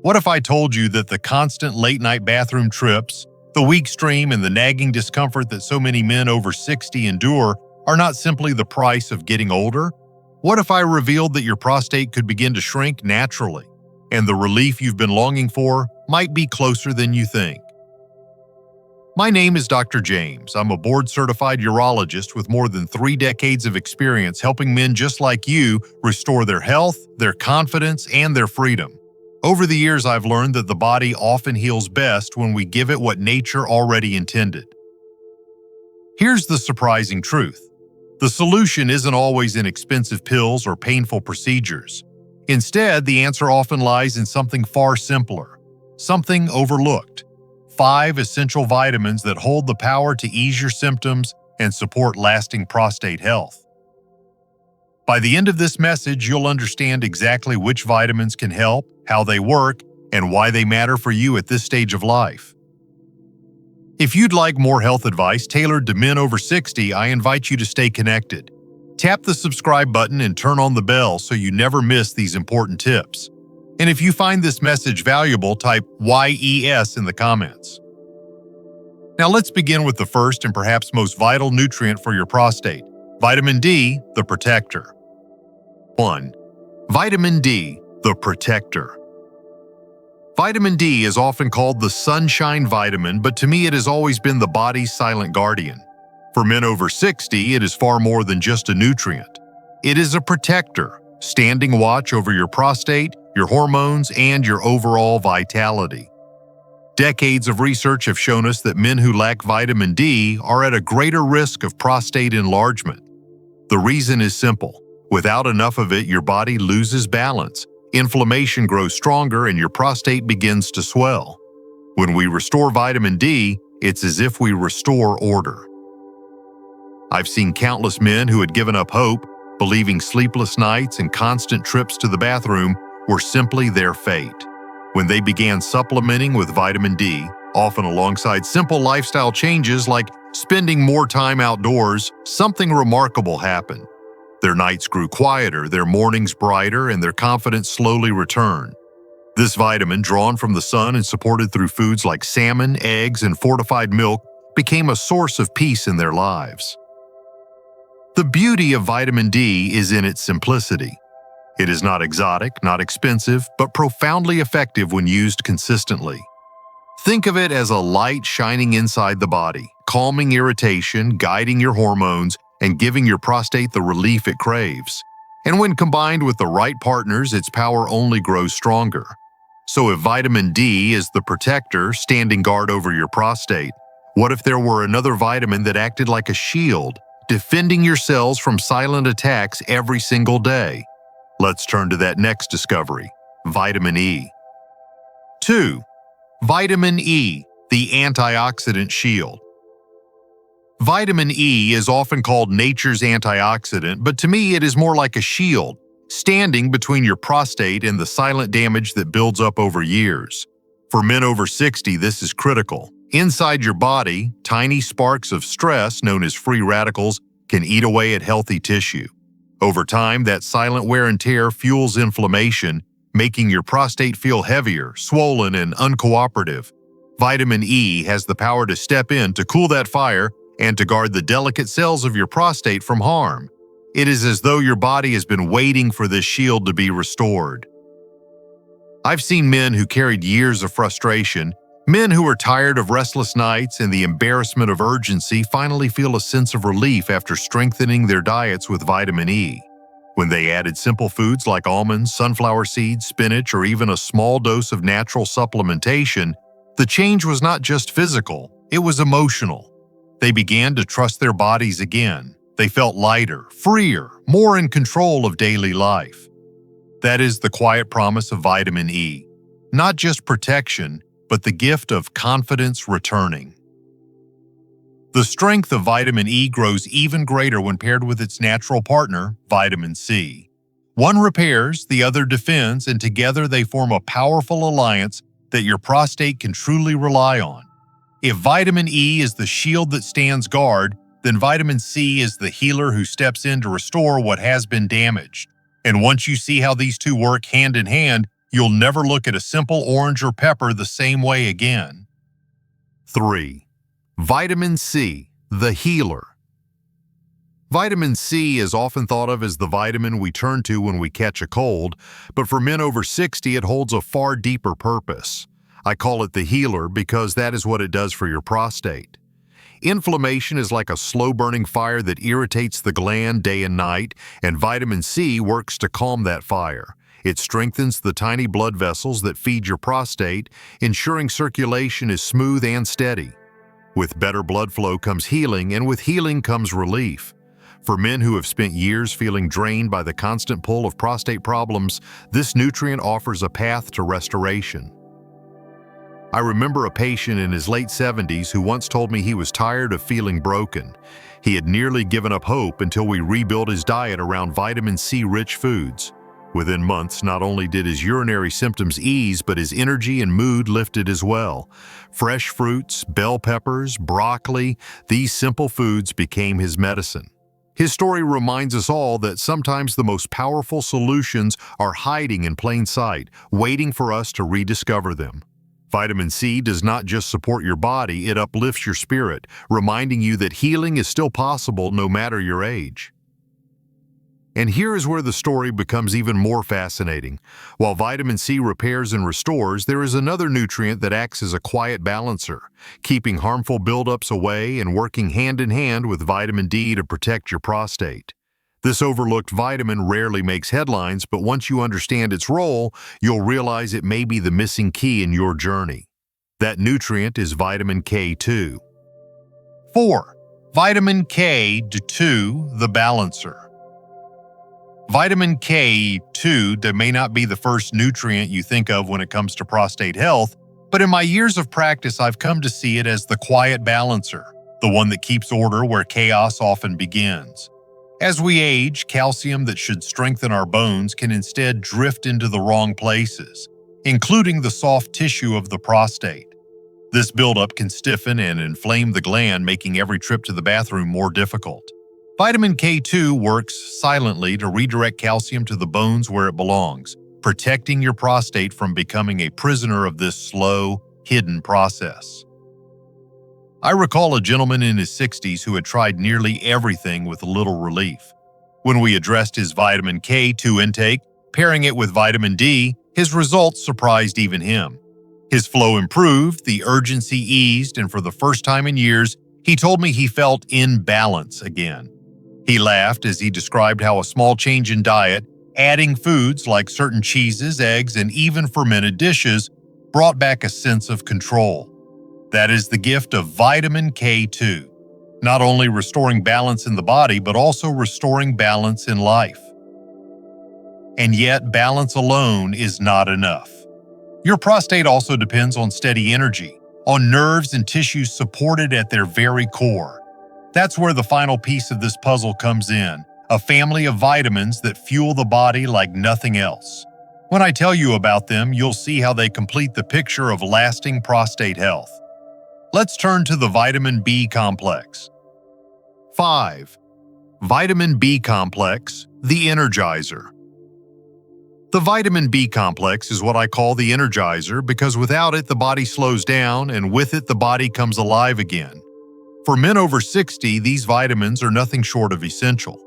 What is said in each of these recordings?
What if I told you that the constant late-night bathroom trips, the weak stream, and the nagging discomfort that so many men over 60 endure are not simply the price of getting older? What if I revealed that your prostate could begin to shrink naturally, and the relief you've been longing for might be closer than you think? My name is Dr. James. I'm a board-certified urologist with more than 3 decades of experience helping men just like you restore their health, their confidence, and their freedom. Over the years, I've learned that the body often heals best when we give it what nature already intended. Here's the surprising truth. The solution isn't always in expensive pills or painful procedures. Instead, the answer often lies in something far simpler, something overlooked. 5 essential vitamins that hold the power to ease your symptoms and support lasting prostate health. By the end of this message, you'll understand exactly which vitamins can help, how they work, and why they matter for you at this stage of life. If you'd like more health advice tailored to men over 60, I invite you to stay connected. Tap the subscribe button and turn on the bell so you never miss these important tips. And if you find this message valuable, type YES in the comments. Now let's begin with the first and perhaps most vital nutrient for your prostate, vitamin D, the protector. 1. Vitamin D, the protector. Vitamin D is often called the sunshine vitamin, but to me it has always been the body's silent guardian. For men over 60, it is far more than just a nutrient. It is a protector, standing watch over your prostate, your hormones, and your overall vitality. Decades of research have shown us that men who lack vitamin D are at a greater risk of prostate enlargement. The reason is simple. Without enough of it, your body loses balance, inflammation grows stronger, and your prostate begins to swell. When we restore vitamin D, it's as if we restore order. I've seen countless men who had given up hope, believing sleepless nights and constant trips to the bathroom were simply their fate. When they began supplementing with vitamin D, often alongside simple lifestyle changes like spending more time outdoors, something remarkable happened. Their nights grew quieter, their mornings brighter, and their confidence slowly returned. This vitamin, drawn from the sun and supported through foods like salmon, eggs, and fortified milk, became a source of peace in their lives. The beauty of vitamin D is in its simplicity. It is not exotic, not expensive, but profoundly effective when used consistently. Think of it as a light shining inside the body, calming irritation, guiding your hormones, and giving your prostate the relief it craves. And when combined with the right partners, its power only grows stronger. So if vitamin D is the protector standing guard over your prostate, what if there were another vitamin that acted like a shield, defending your cells from silent attacks every single day? Let's turn to that next discovery, vitamin E. 2. Vitamin E, the antioxidant shield. Vitamin E is often called nature's antioxidant, but to me it is more like a shield, standing between your prostate and the silent damage that builds up over years. For men over 60, this is critical. Inside your body, tiny sparks of stress, known as free radicals, can eat away at healthy tissue. Over time, that silent wear and tear fuels inflammation, making your prostate feel heavier, swollen, and uncooperative. Vitamin E has the power to step in to cool that fire and to guard the delicate cells of your prostate from harm. It is as though your body has been waiting for this shield to be restored. I've seen men who carried years of frustration, men who were tired of restless nights and the embarrassment of urgency, finally feel a sense of relief after strengthening their diets with vitamin E. When they added simple foods like almonds, sunflower seeds, spinach, or even a small dose of natural supplementation, the change was not just physical, it was emotional. They began to trust their bodies again. They felt lighter, freer, more in control of daily life. That is the quiet promise of vitamin E. Not just protection, but the gift of confidence returning. The strength of vitamin E grows even greater when paired with its natural partner, vitamin C. One repairs, the other defends, and together they form a powerful alliance that your prostate can truly rely on. If vitamin E is the shield that stands guard, then vitamin C is the healer who steps in to restore what has been damaged. And once you see how these two work hand in hand, You'll never look at a simple orange or pepper the same way again. 3. Vitamin C, the healer. Vitamin C is often thought of as the vitamin we turn to when we catch a cold, but for men over 60 it holds a far deeper purpose. I call it the healer because that is what it does for your prostate. Inflammation is like a slow-burning fire that irritates the gland day and night, and vitamin C works to calm that fire. It strengthens the tiny blood vessels that feed your prostate, ensuring circulation is smooth and steady. With better blood flow comes healing, and with healing comes relief. For men who have spent years feeling drained by the constant pull of prostate problems, this nutrient offers a path to restoration. I remember a patient in his late 70s who once told me he was tired of feeling broken. He had nearly given up hope until we rebuilt his diet around vitamin C-rich foods. Within months, not only did his urinary symptoms ease, but his energy and mood lifted as well. Fresh fruits, bell peppers, broccoli, these simple foods became his medicine. His story reminds us all that sometimes the most powerful solutions are hiding in plain sight, waiting for us to rediscover them. Vitamin C does not just support your body, it uplifts your spirit, reminding you that healing is still possible no matter your age. And here is where the story becomes even more fascinating. While vitamin C repairs and restores, there is another nutrient that acts as a quiet balancer, keeping harmful buildups away and working hand in hand with vitamin D to protect your prostate. This overlooked vitamin rarely makes headlines, but once you understand its role, you'll realize it may be the missing key in your journey. That nutrient is vitamin K2. 4. Vitamin K2, the balancer. Vitamin K2 may not be the first nutrient you think of when it comes to prostate health, but in my years of practice I've come to see it as the quiet balancer, the one that keeps order where chaos often begins. As we age, calcium that should strengthen our bones can instead drift into the wrong places, including the soft tissue of the prostate. This buildup can stiffen and inflame the gland, making every trip to the bathroom more difficult. Vitamin K2 works silently to redirect calcium to the bones where it belongs, protecting your prostate from becoming a prisoner of this slow, hidden process. I recall a gentleman in his 60s who had tried nearly everything with little relief. When we addressed his vitamin K2 intake, pairing it with vitamin D, his results surprised even him. His flow improved, the urgency eased, and for the first time in years, he told me he felt in balance again. He laughed as he described how a small change in diet, adding foods like certain cheeses, eggs, and even fermented dishes, brought back a sense of control. That is the gift of vitamin K2, not only restoring balance in the body, but also restoring balance in life. And yet, balance alone is not enough. Your prostate also depends on steady energy, on nerves and tissues supported at their very core. That's where the final piece of this puzzle comes in, a family of vitamins that fuel the body like nothing else. When I tell you about them, you'll see how they complete the picture of lasting prostate health. Let's turn to the vitamin B complex. 5. Vitamin B complex, the Energizer. The vitamin B complex is what I call the Energizer because without it, the body slows down, and with it, the body comes alive again. For men over 60, these vitamins are nothing short of essential.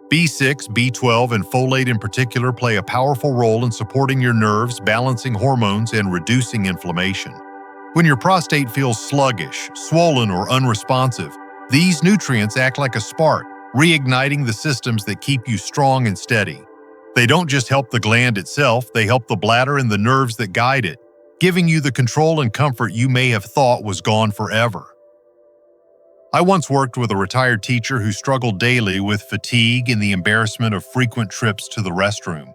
B6, B12, and folate in particular play a powerful role in supporting your nerves, balancing hormones, and reducing inflammation. When your prostate feels sluggish, swollen, or unresponsive, these nutrients act like a spark, reigniting the systems that keep you strong and steady. They don't just help the gland itself, they help the bladder and the nerves that guide it, giving you the control and comfort you may have thought was gone forever. I once worked with a retired teacher who struggled daily with fatigue and the embarrassment of frequent trips to the restroom.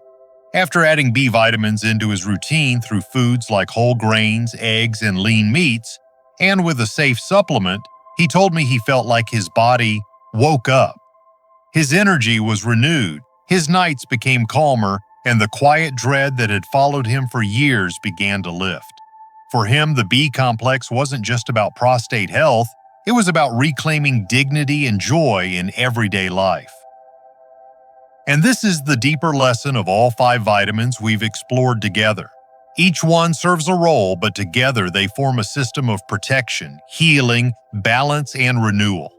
After adding B vitamins into his routine through foods like whole grains, eggs, and lean meats, and with a safe supplement, he told me he felt like his body woke up. His energy was renewed, his nights became calmer, and the quiet dread that had followed him for years began to lift. For him, the B complex wasn't just about prostate health, it was about reclaiming dignity and joy in everyday life. And this is the deeper lesson of all 5 vitamins we've explored together. Each one serves a role, but together they form a system of protection, healing, balance, and renewal.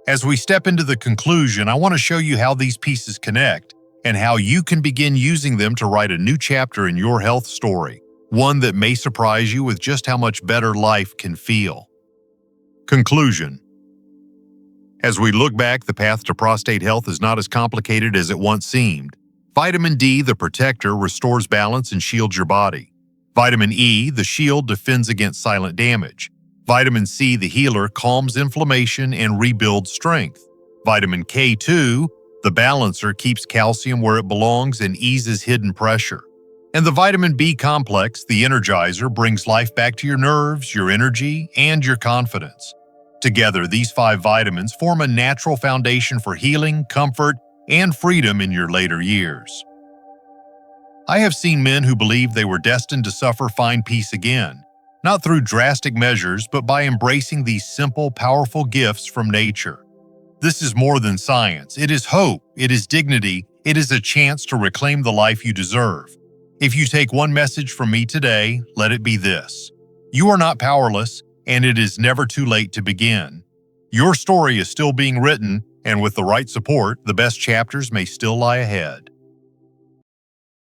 As we step into the conclusion, I want to show you how these pieces connect and how you can begin using them to write a new chapter in your health story, one that may surprise you with just how much better life can feel. Conclusion. As we look back, the path to prostate health is not as complicated as it once seemed. Vitamin D, the protector, restores balance and shields your body. Vitamin E, the shield, defends against silent damage. Vitamin C, the healer, calms inflammation and rebuilds strength. Vitamin K2, the balancer, keeps calcium where it belongs and eases hidden pressure. And the vitamin B complex, the Energizer, brings life back to your nerves, your energy, and your confidence. Together, these 5 vitamins form a natural foundation for healing, comfort, and freedom in your later years. I have seen men who believed they were destined to suffer find peace again, not through drastic measures, but by embracing these simple, powerful gifts from nature. This is more than science. It is hope, it is dignity, it is a chance to reclaim the life you deserve. If you take one message from me today, let it be this: you are not powerless, and it is never too late to begin. Your story is still being written, and with the right support, the best chapters may still lie ahead.